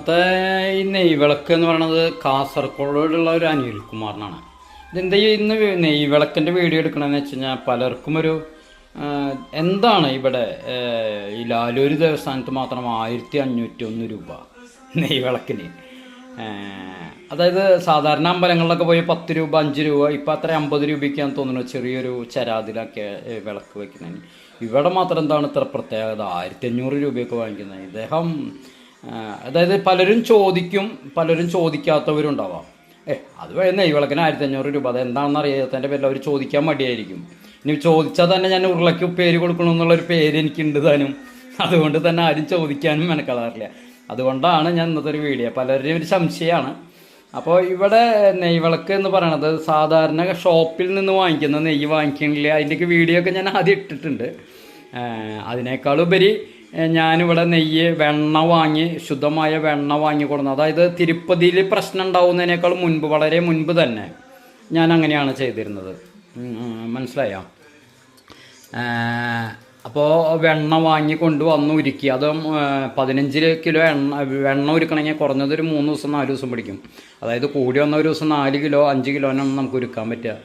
ഇന്നത്തെ ഈ നെയ്വിളക്ക് എന്ന് പറയുന്നത് കാസർഗോഡുള്ള ഒരു അനിൽകുമാറിനാണ്. ഇതെന്താ ഇന്ന് നെയ്വിളക്കിൻ്റെ വീഡിയോ എടുക്കണമെന്ന് വെച്ച് കഴിഞ്ഞാൽ പലർക്കും ഒരു എന്താണ് ഇവിടെ ഈ ലാലൂര് ദേവസ്ഥാനത്ത് മാത്രം 1501 രൂപ നെയ്വിളക്കിന്. അതായത് സാധാരണ അമ്പലങ്ങളിലൊക്കെ പോയി 10 രൂപ 5 രൂപ, ഇപ്പം അത്ര 50 രൂപയ്ക്കാന്ന് തോന്നുന്നു ചെറിയൊരു ചരാതിലൊക്കെ വിളക്ക് വയ്ക്കുന്നതിന്. ഇവിടെ മാത്രം എന്താണ് ഇത്ര പ്രത്യേകത 1500 രൂപയൊക്കെ വാങ്ങിക്കുന്നത്? ഇദ്ദേഹം അതായത് പലരും ചോദിക്കും, പലരും ചോദിക്കാത്തവരുണ്ടാവാം. അത് നെയ്വിളക്കിന് 1500 രൂപ, അത് എന്താണെന്ന് അറിയാത്തതിൻ്റെ പേരിൽ അവർ ചോദിക്കാൻ മടിയായിരിക്കും. ഇനി ചോദിച്ചാൽ തന്നെ ഞാൻ ഉരുളയ്ക്ക് പേര് കൊടുക്കണമെന്നുള്ളൊരു പേര് എനിക്കുണ്ട് താനും. അതുകൊണ്ട് തന്നെ ആരും ചോദിക്കാനും മെനക്കെടാറില്ല. അതുകൊണ്ടാണ് ഞാൻ ഇന്നത്തെ ഒരു വീഡിയോ. പലരുടെയും ഒരു സംശയമാണ്. അപ്പോൾ ഇവിടെ നെയ്വിളക്ക് എന്ന് പറയണത് സാധാരണ ഷോപ്പിൽ നിന്ന് വാങ്ങിക്കുന്ന നെയ്യ് വാങ്ങിക്കണില്ല. അതിൻ്റെയൊക്കെ വീഡിയോ ഒക്കെ ഞാൻ ആദ്യം ഇട്ടിട്ടുണ്ട്. അതിനേക്കാളുപരി ഞാനിവിടെ നെയ്യ് വെണ്ണ വാങ്ങി, ശുദ്ധമായ വെണ്ണ വാങ്ങി കൊടുക്കുന്നത്. അതായത് തിരുപ്പതിയിൽ പ്രശ്നം ഉണ്ടാവുന്നതിനേക്കാൾ മുൻപ്, വളരെ മുൻപ് തന്നെ ഞാൻ അങ്ങനെയാണ് ചെയ്തിരുന്നത്. മനസ്സിലായോ? അപ്പോൾ വെണ്ണ വാങ്ങി കൊണ്ടുവന്ന് ഉരുക്കി, അതും 15 കിലോ വെണ്ണ ഉരുക്കണമെങ്കിൽ കുറഞ്ഞത് ഒരു 3 ദിവസം 4 ദിവസം പിടിക്കും. അതായത് കൂടി വന്ന ഒരു ദിവസം 4 കിലോ 5 കിലോനാണ് നമുക്ക് ഉരുക്കാൻ പറ്റുക.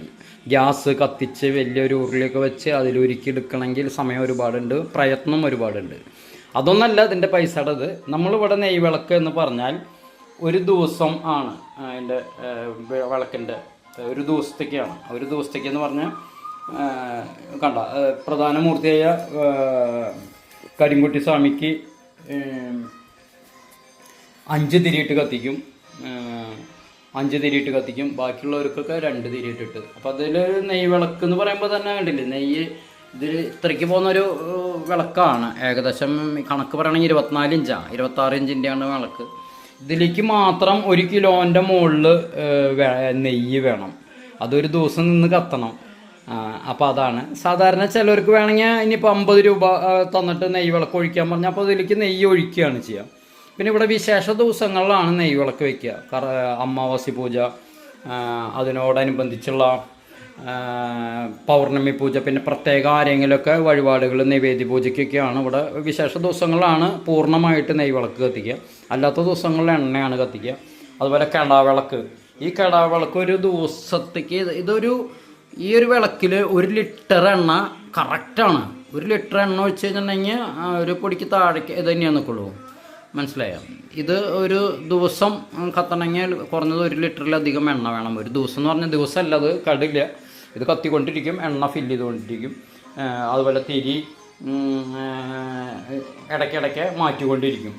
ഗ്യാസ് കത്തിച്ച് വലിയൊരു ഉരുളിയൊക്കെ വെച്ച് അതിൽ ഉരുക്കിയെടുക്കണമെങ്കിൽ സമയം ഒരുപാടുണ്ട്, പ്രയത്നം ഒരുപാടുണ്ട്. അതൊന്നല്ല ഇതിൻ്റെ പൈസയുടേത്. നമ്മളിവിടെ നെയ്വിളക്ക് എന്ന് പറഞ്ഞാൽ ഒരു ദിവസം ആണ് അതിൻ്റെ വിളക്കിൻ്റെ ഒരു ദിവസത്തേക്കാണ്. ഒരു ദിവസത്തേക്ക് എന്ന് പറഞ്ഞാൽ കണ്ട പ്രധാന മൂർത്തിയായ കരിങ്കുട്ടി സ്വാമിക്ക് 5 തിരിയിട്ട് കത്തിക്കും. 5 തിരിയിട്ട് കത്തിക്കും. ബാക്കിയുള്ളവർക്കൊക്കെ 2 തിരിയിട്ടിട്ട്. അപ്പോൾ അതിൽ നെയ്വിളക്ക് എന്ന് പറയുമ്പോൾ തന്നെ കണ്ടില്ലേ, നെയ്യ് ഇതിൽ ഇത്രയ്ക്ക് പോകുന്നൊരു വിളക്കാണ്. ഏകദേശം കണക്ക് പറയണമെങ്കിൽ 24 ഇഞ്ചാണ്, 26 ഇഞ്ചിൻ്റെയാണ് വിളക്ക്. ഇതിലേക്ക് മാത്രം 1 കിലോൻ്റെ മുകളിൽ നെയ്യ് വേണം. അതൊരു ദിവസം നിന്ന് കത്തണം. അപ്പോൾ അതാണ് സാധാരണ. ചിലവർക്ക് വേണമെങ്കിൽ ഇനിയിപ്പോൾ 50 രൂപ തന്നിട്ട് നെയ്യ് വിളക്ക് ഒഴിക്കാൻ പറഞ്ഞാൽ അപ്പോൾ അതിലേക്ക് നെയ്യ് ഒഴിക്കുകയാണ് ചെയ്യുക. പിന്നെ ഇവിടെ വിശേഷ ദിവസങ്ങളിലാണ് നെയ്യ് വിളക്ക് വയ്ക്കുക. അമാവാസി പൂജ, അതിനോടനുബന്ധിച്ചുള്ള പൗർണമി പൂജ, പിന്നെ പ്രത്യേക ആരെങ്കിലുമൊക്കെ വഴിപാടുകൾ നൈവേദ്യ പൂജയ്ക്കൊക്കെയാണ് ഇവിടെ വിശേഷ ദിവസങ്ങളിലാണ് പൂർണ്ണമായിട്ട് നെയ്വിളക്ക് കത്തിക്കുക. അല്ലാത്ത ദിവസങ്ങളിൽ എണ്ണയാണ് കത്തിക്കുക. അതുപോലെ കിടാവിളക്ക്. ഈ കിടാവിളക്ക് ഒരു ദിവസത്തേക്ക് ഈ ഒരു വിളക്കിൽ 1 ലിറ്റർ എണ്ണ കറക്റ്റാണ്. 1 ലിറ്റർ എണ്ണ ഒഴിച്ച് കഴിഞ്ഞിട്ടുണ്ടെങ്കിൽ ഒരു പൊടിക്ക് താഴേക്ക് ഇത് തന്നെയാണ് നിൽക്കുള്ളൂ. മനസ്സിലായോ? ഇത് ഒരു ദിവസം കത്തണമെങ്കിൽ കുറഞ്ഞത് 1 ലിറ്ററിലധികം എണ്ണ വേണം. ഒരു ദിവസം എന്ന് പറഞ്ഞാൽ ദിവസമല്ല, അത് കടില്ല. ഇത് കത്തിക്കൊണ്ടിരിക്കും, എണ്ണ ഫില്ല് ചെയ്തുകൊണ്ടിരിക്കും. അതുപോലെ തിരി ഇടയ്ക്കിടയ്ക്ക് മാറ്റിക്കൊണ്ടിരിക്കും.